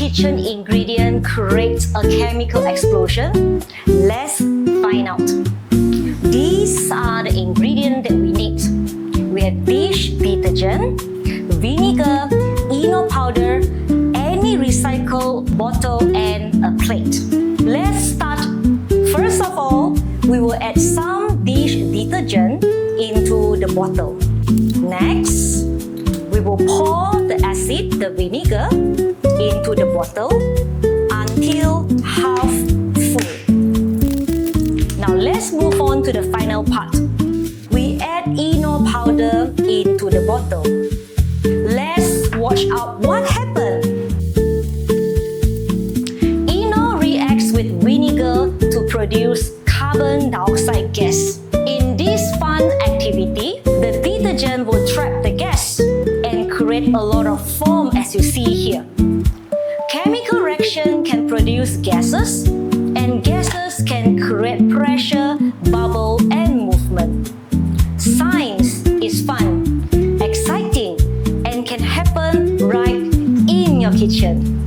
kitchen ingredient creates a chemical explosion? Let's find out. These are the ingredients that we need. We have dish detergent, vinegar, Eno powder, any recycled bottle, and a plate. Let's start. First of all, we will add some dish detergent into the bottle. Next, we will pour the acid, the vinegar, into the bottle until half full. Now let's move on to the final part. We add Eno powder into the bottle. Let's watch out what happened. Eno reacts with vinegar to produce carbon dioxide gas. In this fun activity, the detergent will trap the gas and create a lot of foam as you see here. Chemical reaction can produce gases, and gases can create pressure, bubble, and movement. Science is fun, exciting, and can happen right in your kitchen.